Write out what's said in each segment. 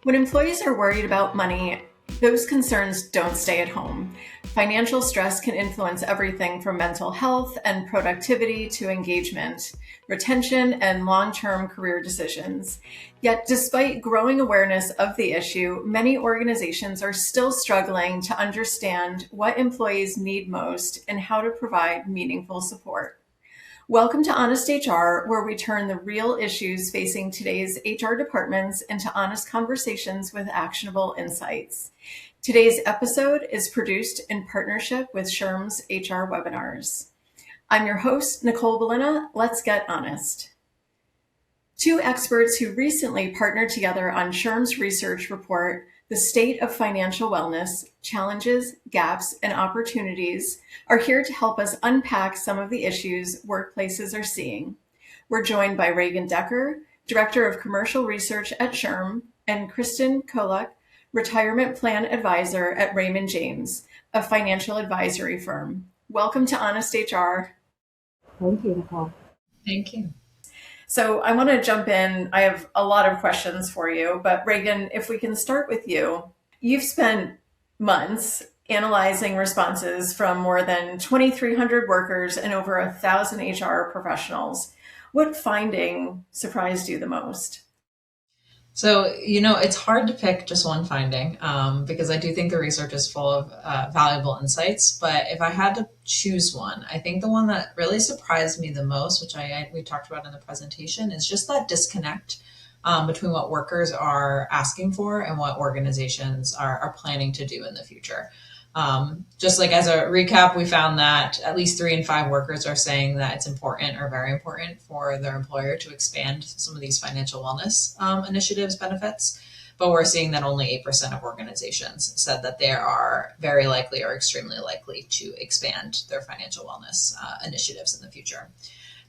When employees are worried about money, those concerns don't stay at home. Financial stress can influence everything from mental health and productivity to engagement, retention, and long-term career decisions. Yet, despite growing awareness of the issue, many organizations are still struggling to understand what employees need most and how to provide meaningful support. Welcome to Honest HR, where we turn the real issues facing today's HR departments into honest conversations with actionable insights. Today's episode is produced in partnership with SHRM's HR webinars. I'm your host, Nicole Belina. Let's get honest. Two experts who recently partnered together on SHRM's research report, The State of Financial Wellness, Challenges, Gaps, and Opportunities, are here to help us unpack some of the issues workplaces are seeing. We're joined by Ragan Decker, Director of Commercial Research at SHRM, and Kristen Koluch, Retirement Plan Advisor at Raymond James, a financial advisory firm. Welcome to Honest HR. Thank you, Nicole. Thank you. So I want to jump in. I have a lot of questions for you, but Ragan, if we can start with you. You've spent months analyzing responses from more than 2,300 workers and over 1,000 HR professionals. What finding surprised you the most? So, it's hard to pick just one finding because I do think the research is full of valuable insights. But if I had to choose one, I think the one that really surprised me the most, which we talked about in the presentation, is just that disconnect between what workers are asking for and what organizations are planning to do in the future. Just like as a recap, we found that at least 3 in 5 workers are saying that it's important or very important for their employer to expand some of these financial wellness initiatives benefits. But we're seeing that only 8% of organizations said that they are very likely or extremely likely to expand their financial wellness initiatives in the future.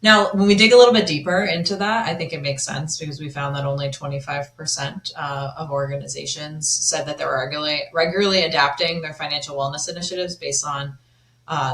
Now, when we dig a little bit deeper into that, I think it makes sense because we found that only 25% of organizations said that they were regularly adapting their financial wellness initiatives based on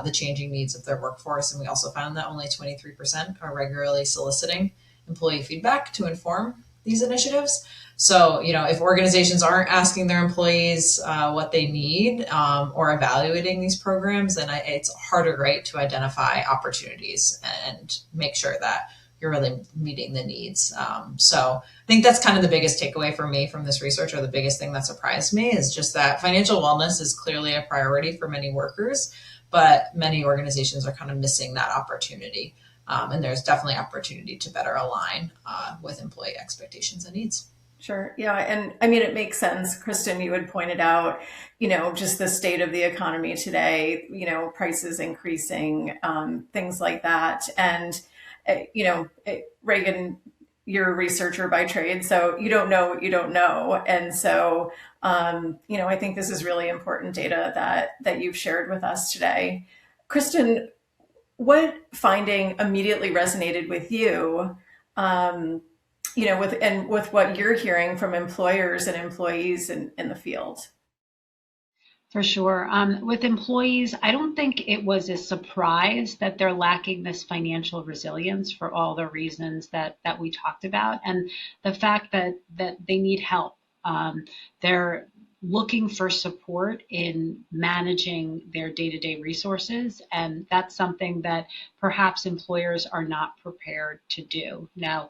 the changing needs of their workforce. And we also found that only 23% are regularly soliciting employee feedback to inform these initiatives. So, if organizations aren't asking their employees what they need or evaluating these programs, then it's harder, right, to identify opportunities and make sure that you're really meeting the needs. So I think that's kind of the biggest takeaway for me from this research, or the biggest thing that surprised me, is just that financial wellness is clearly a priority for many workers, but many organizations are kind of missing that opportunity. And there's definitely opportunity to better align with employee expectations and needs. Sure. Yeah. And I mean, it makes sense. Kristen, you had pointed out, just the state of the economy today, prices increasing, things like that. And, Ragan, you're a researcher by trade, so you don't know what you don't know. And so, I think this is really important data that you've shared with us today. Kristen, what finding immediately resonated with you? With what you're hearing from employers and employees in the field? For sure. With employees, I don't think it was a surprise that they're lacking this financial resilience for all the reasons that we talked about, and the fact that they need help. They're looking for support in managing their day-to-day resources, and that's something that perhaps employers are not prepared to do. Now,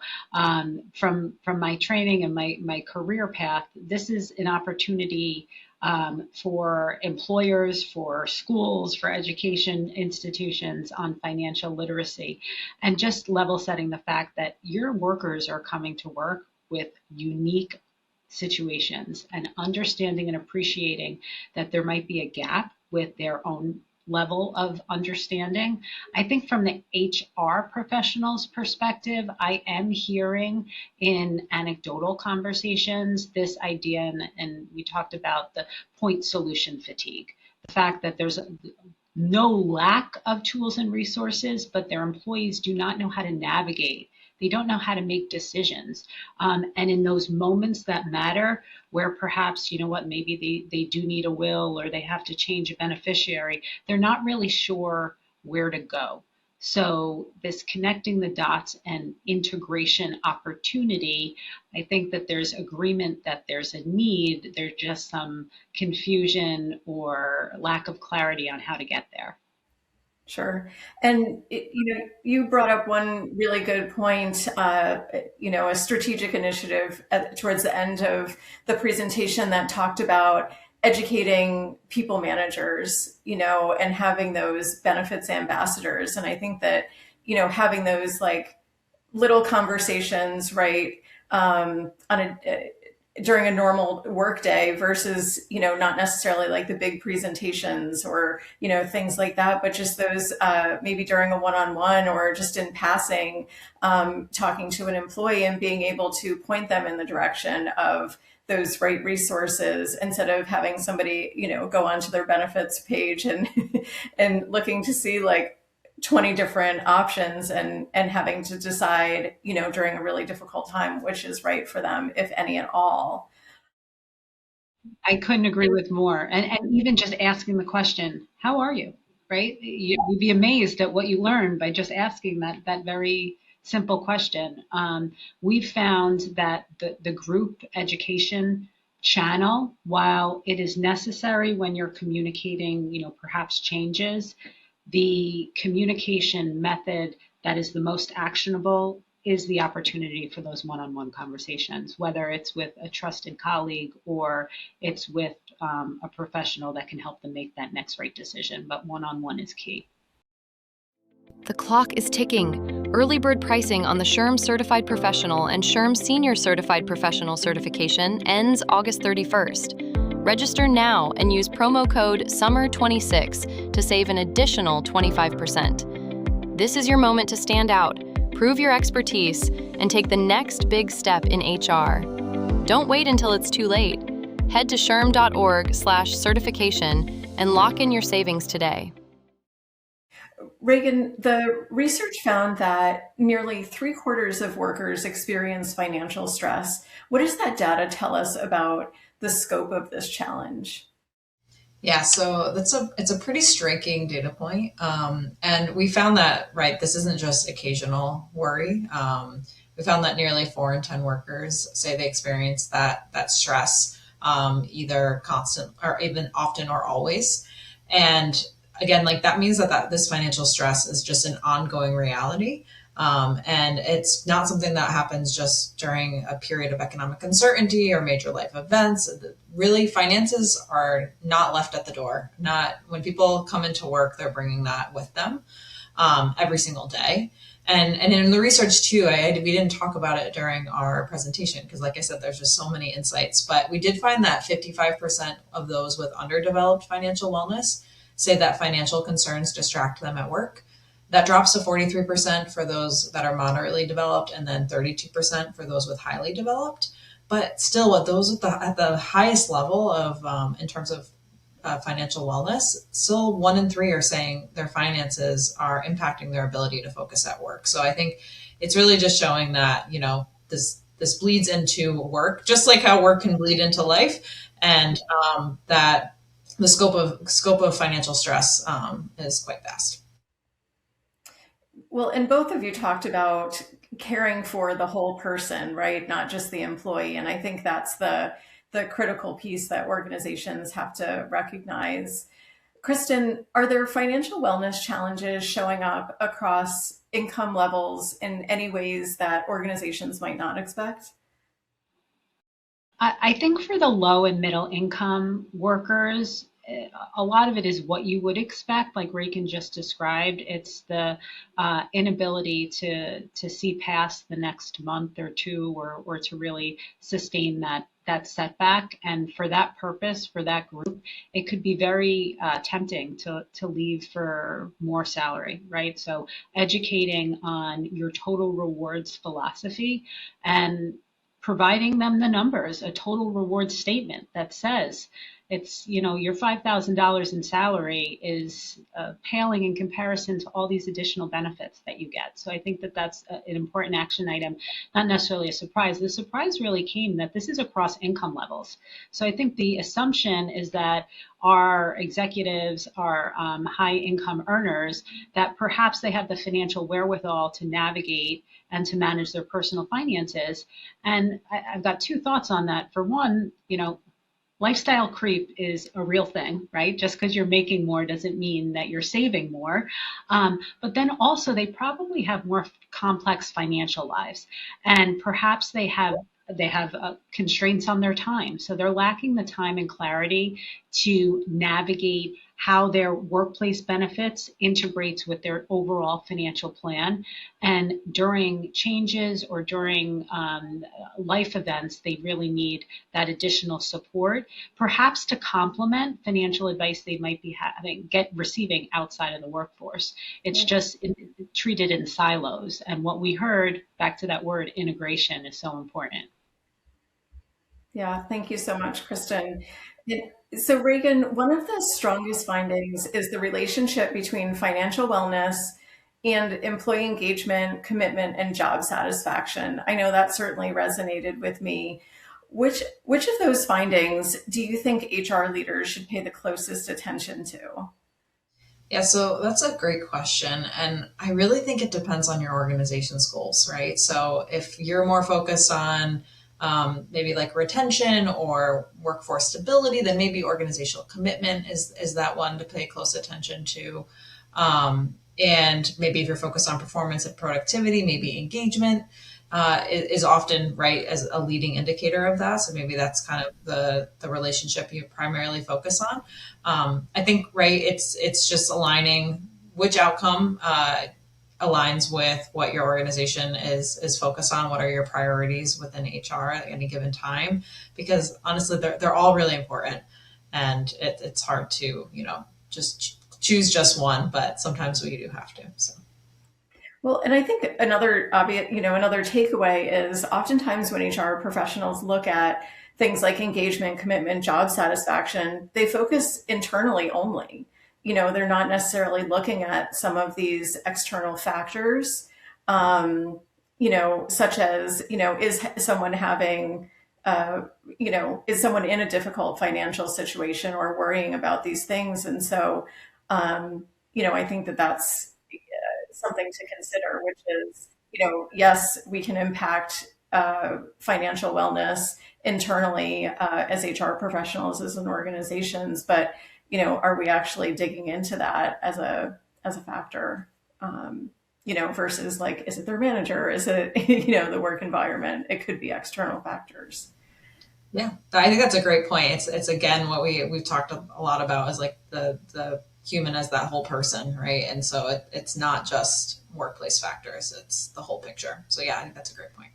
from my training and my career path, this is an opportunity for employers, for schools, for education institutions on financial literacy, and just level setting the fact that your workers are coming to work with unique situations, and understanding and appreciating that there might be a gap with their own level of understanding. I think from the HR professional's perspective, I am hearing in anecdotal conversations this idea, and we talked about the point solution fatigue, the fact that there's no lack of tools and resources, but their employees do not know how to navigate. They don't know how to make decisions. And in those moments that matter, where perhaps, maybe they do need a will or they have to change a beneficiary, they're not really sure where to go. So this connecting the dots and integration opportunity, I think that there's agreement that there's a need. There's just some confusion or lack of clarity on how to get there. Sure. And, you brought up one really good point, a strategic initiative towards the end of the presentation that talked about educating people managers, and having those benefits ambassadors. And I think that, having those like little conversations, right, during a normal workday versus, not necessarily like the big presentations or, things like that, but just those maybe during a one-on-one or just in passing, talking to an employee and being able to point them in the direction of those right resources instead of having somebody, go onto their benefits page and and looking to see like 20 different options and having to decide, during a really difficult time, which is right for them, if any at all. I couldn't agree with more. And even just asking the question, how are you? Right? You'd be amazed at what you learn by just asking that very simple question. We've found that the group education channel, while it is necessary when you're communicating, perhaps changes, the communication method that is the most actionable is the opportunity for those one-on-one conversations, whether it's with a trusted colleague or it's with a professional that can help them make that next right decision. But one-on-one is key. The clock is ticking. Early bird pricing on the SHRM Certified Professional and SHRM Senior Certified Professional certification ends August 31st. Register now and use promo code SUMMER26 to save an additional 25%. This is your moment to stand out, prove your expertise, and take the next big step in HR. Don't wait until it's too late. Head to shrm.org/certification and lock in your savings today. Ragan, the research found that nearly 3/4 of workers experience financial stress. What does that data tell us about the scope of this challenge? Yeah, so it's a pretty striking data point. And we found that, right, this isn't just occasional worry. We found that nearly 4 in 10 workers say they experience that stress, either constant or even often or always. And again, like that means that this financial stress is just an ongoing reality. And it's not something that happens just during a period of economic uncertainty or major life events. Really, finances are not left at the door. Not when people come into work, they're bringing that with them every single day. And in the research too, we didn't talk about it during our presentation because, like I said, there's just so many insights. But we did find that 55% of those with underdeveloped financial wellness say that financial concerns distract them at work. That drops to 43% for those that are moderately developed, and then 32% for those with highly developed. But still, with those at the highest level of in terms of financial wellness, still 1 in 3 are saying their finances are impacting their ability to focus at work. So I think it's really just showing that this bleeds into work, just like how work can bleed into life, and that the scope of financial stress is quite vast. Well, and both of you talked about caring for the whole person, right? Not just the employee. And I think that's the critical piece that organizations have to recognize. Kristen, are there financial wellness challenges showing up across income levels in any ways that organizations might not expect? I think for the low and middle income workers, a lot of it is what you would expect, like Ragan just described. It's the inability to see past the next month or two, or to really sustain that setback. And for that purpose, for that group, it could be very tempting to leave for more salary, right? So educating on your total rewards philosophy and providing them the numbers, a total reward statement that says, It's, your $5,000 in salary is paling in comparison to all these additional benefits that you get. So I think that that's an important action item, not necessarily a surprise. The surprise really came that this is across income levels. So I think the assumption is that our executives are high income earners, that perhaps they have the financial wherewithal to navigate and to manage their personal finances. And I've got two thoughts on that. For one, lifestyle creep is a real thing, right? Just because you're making more doesn't mean that you're saving more. But then also they probably have more complex financial lives, and perhaps they have constraints on their time. So they're lacking the time and clarity to navigate how their workplace benefits integrates with their overall financial plan. And during changes or during life events, they really need that additional support, perhaps to complement financial advice they might be receiving outside of the workforce. It's just treated in silos. And what we heard, back to that word, integration, is so important. Yeah, thank you so much, Kristen. So Ragan, one of the strongest findings is the relationship between financial wellness and employee engagement, commitment, and job satisfaction. I know that certainly resonated with me. Which of those findings do you think HR leaders should pay the closest attention to? Yeah, so that's a great question. And I really think it depends on your organization's goals, right? So if you're more focused on maybe like retention or workforce stability, then maybe organizational commitment is that one to pay close attention to. And maybe if you're focused on performance and productivity, maybe engagement is often right as a leading indicator of that. So maybe that's kind of the relationship you primarily focus on. I think, right, it's just aligning which outcome aligns with what your organization is focused on. What are your priorities within HR at any given time? Because honestly, they're all really important, and it's hard to just choose just one, but sometimes we do have to. So. Well, and I think another obvious, another takeaway is oftentimes when HR professionals look at things like engagement, commitment, job satisfaction, they focus internally only. They're not necessarily looking at some of these external factors, such as, is someone having, is someone in a difficult financial situation or worrying about these things? And so, I think that that's something to consider, which is, yes, we can impact financial wellness internally as HR professionals, as an organizations, but are we actually digging into that as a factor? Versus like, is it their manager? Is it, the work environment? It could be external factors. Yeah, I think that's a great point. It's again, what we've talked a lot about is like the human as that whole person, right? And so it's not just workplace factors, it's the whole picture. So yeah, I think that's a great point.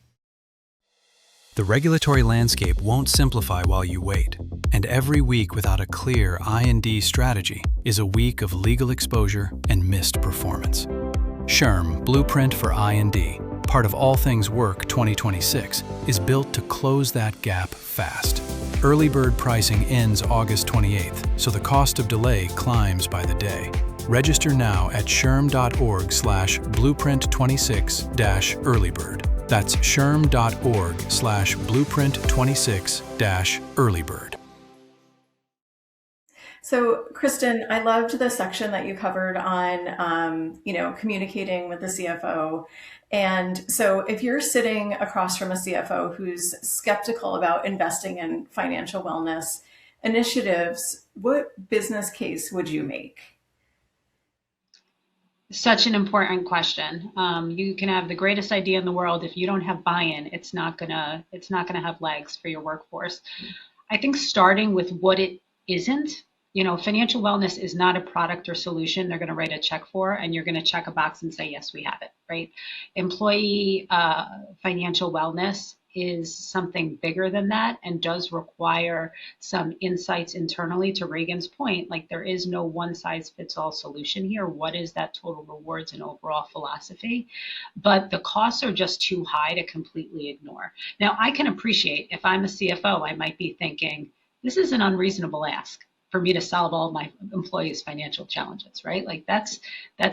The regulatory landscape won't simplify while you wait, and every week without a clear I&D strategy is a week of legal exposure and missed performance. SHRM, Blueprint for I&D, part of All Things Work 2026, is built to close that gap fast. Early bird pricing ends August 28th, so the cost of delay climbs by the day. Register now at shrm.org/blueprint26-earlybird. That's shrm.org/blueprint26-earlybird. So, Kristen, I loved the section that you covered on, communicating with the CFO. And so if you're sitting across from a CFO who's skeptical about investing in financial wellness initiatives, what business case would you make? Such an important question. You can have the greatest idea in the world. If you don't have buy-in, it's not gonna have legs for your workforce. I think starting with what it isn't. Financial wellness is not a product or solution they're going to write a check for, and you're going to check a box and say, yes, we have it, right? Employee financial wellness is something bigger than that and does require some insights internally. To Ragan's point, like there is no one size fits all solution here. What is that total rewards and overall philosophy? But the costs are just too high to completely ignore. Now, I can appreciate if I'm a CFO, I might be thinking, this is an unreasonable ask for me to solve all my employees' financial challenges, right? Like that's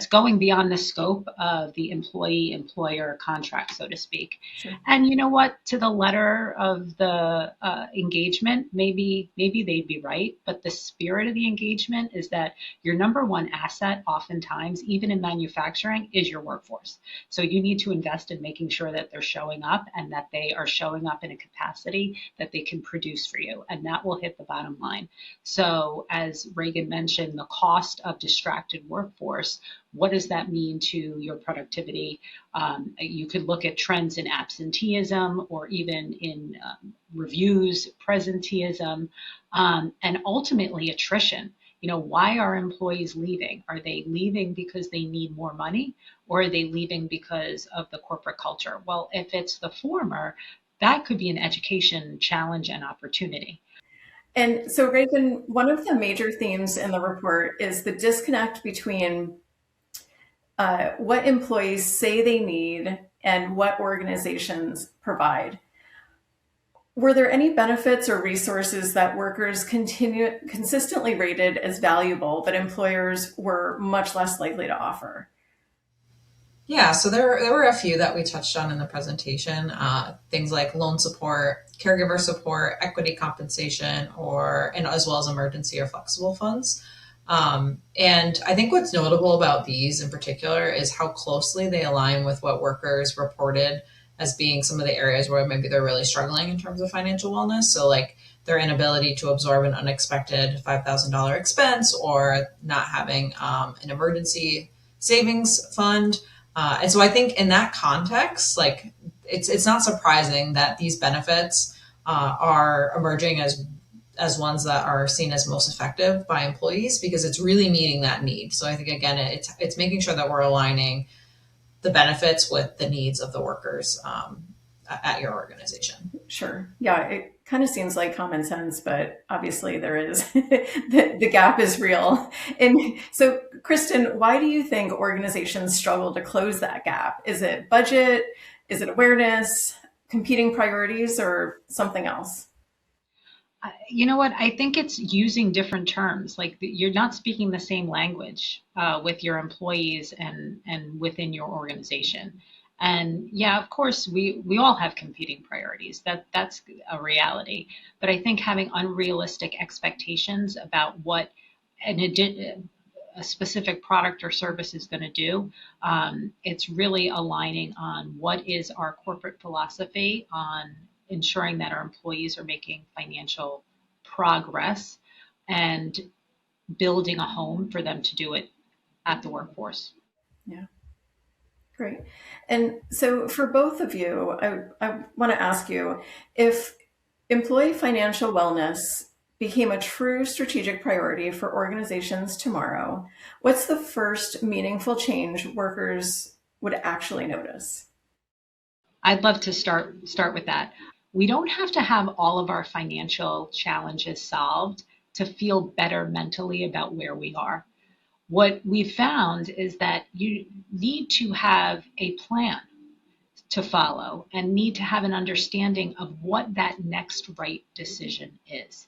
going beyond the scope of the employee-employer contract, so to speak. Sure. And you know what? To the letter of the engagement, maybe they'd be right, but the spirit of the engagement is that your number one asset, oftentimes, even in manufacturing, is your workforce. So you need to invest in making sure that they're showing up and that they are showing up in a capacity that they can produce for you, and that will hit the bottom line. So as Ragan mentioned, the cost of distracted workforce, what does that mean to your productivity? You could look at trends in absenteeism or even in reviews, presenteeism, and ultimately attrition. Why are employees leaving? Are they leaving because they need more money, or are they leaving because of the corporate culture? Well, if it's the former, that could be an education challenge and opportunity. And so, Ragan, one of the major themes in the report is the disconnect between what employees say they need and what organizations provide. Were there any benefits or resources that workers consistently rated as valuable, but employers were much less likely to offer? Yeah, so there were a few that we touched on in the presentation, things like loan support, caregiver support, equity compensation, and as well as emergency or flexible funds. And I think what's notable about these in particular is how closely they align with what workers reported as being some of the areas where maybe they're really struggling in terms of financial wellness. So like their inability to absorb an unexpected $5,000 expense, or not having an emergency savings fund. And so I think in that context, like it's not surprising that these benefits are emerging as ones that are seen as most effective by employees, because it's really meeting that need. So I think, again, it's making sure that we're aligning the benefits with the needs of the workers at your organization. Sure. Yeah, it kind of seems like common sense, but obviously there is, the gap is real. And so, Kristen, why do you think organizations struggle to close that gap? Is it budget? Is it awareness, competing priorities, or something else? You know what? I think it's using different terms. Like you're not speaking the same language with your employees and within your organization. And yeah, of course, we all have competing priorities. That's a reality. But I think having unrealistic expectations about what a specific product or service is going to do, it's really aligning on what is our corporate philosophy on ensuring that our employees are making financial progress and building a home for them to do it at the workforce. Yeah. Great. And so for both of you, I want to ask you, if employee financial wellness became a true strategic priority for organizations tomorrow, what's the first meaningful change workers would actually notice? I'd love to start with that. We don't have to have all of our financial challenges solved to feel better mentally about where we are. What we've found is that you need to have a plan to follow and need to have an understanding of what that next right decision is.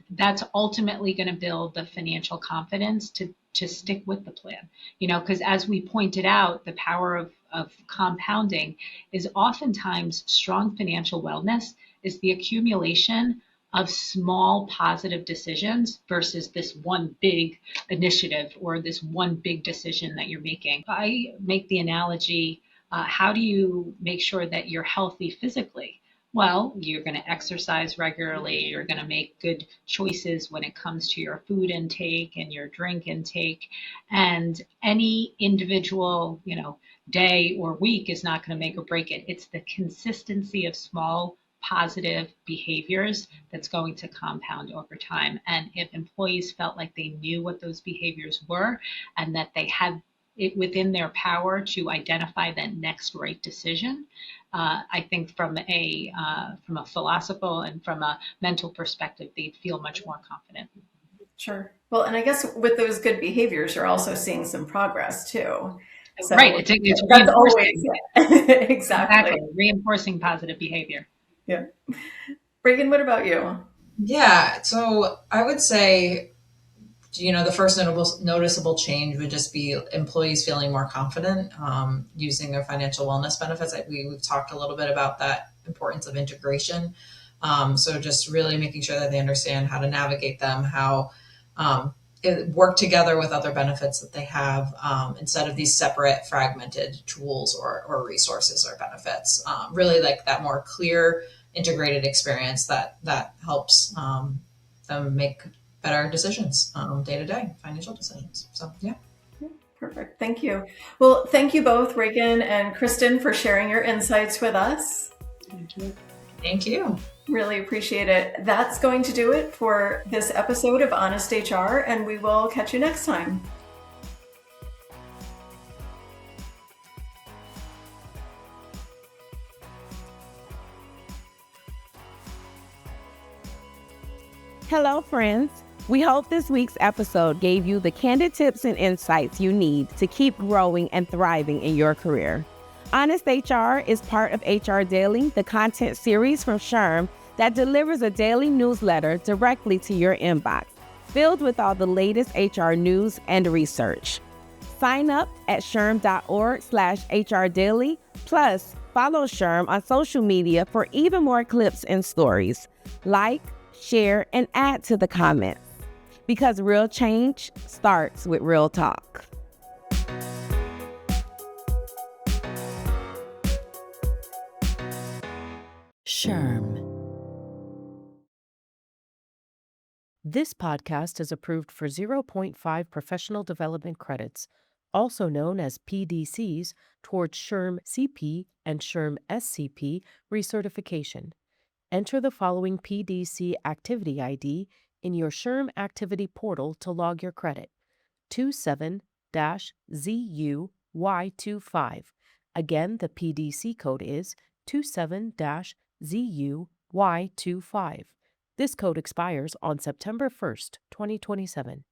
That's ultimately going to build the financial confidence to stick with the plan. Because as we pointed out, the power of compounding is oftentimes strong financial wellness is the accumulation of small positive decisions versus this one big initiative or this one big decision that you're making. I make the analogy, how do you make sure that you're healthy physically? Well, you're going to exercise regularly. You're going to make good choices when it comes to your food intake and your drink intake. And any individual, day or week is not going to make or break it. It's the consistency of small positive behaviors that's going to compound over time. And if employees felt like they knew what those behaviors were and that they had it within their power to identify that next right decision, I think from a philosophical and from a mental perspective, they'd feel much more confident. Sure. Well, and I guess with those good behaviors, you're also seeing some progress too. So right. It's reinforcing. Exactly. Reinforcing positive behavior. Yeah. Ragan, what about you? Yeah, so I would say, the first noticeable change would just be employees feeling more confident using their financial wellness benefits. We've talked a little bit about that importance of integration. So just really making sure that they understand how to navigate them, how work together with other benefits that they have instead of these separate fragmented tools or resources or benefits. Really like that more clear integrated experience that helps them make better decisions, day to day financial decisions. So, yeah. Perfect. Thank you. Well, thank you both, Ragan and Kristen, for sharing your insights with us. Thank you. Thank you. Really appreciate it. That's going to do it for this episode of Honest HR, and we will catch you next time. Hello, friends. We hope this week's episode gave you the candid tips and insights you need to keep growing and thriving in your career. Honest HR is part of HR Daily, the content series from SHRM that delivers a daily newsletter directly to your inbox, filled with all the latest HR news and research. Sign up at shrm.org/HR Daily, plus follow SHRM on social media for even more clips and stories. Like, share, and add to the comments, because real change starts with real talk. SHRM. This podcast is approved for 0.5 professional development credits, also known as PDCs, towards SHRM CP and SHRM SCP recertification. Enter the following PDC activity ID in your SHRM activity portal to log your credit: 27-ZUY25. Again, the PDC code is 27-ZUY25. This code expires on September 1st, 2027.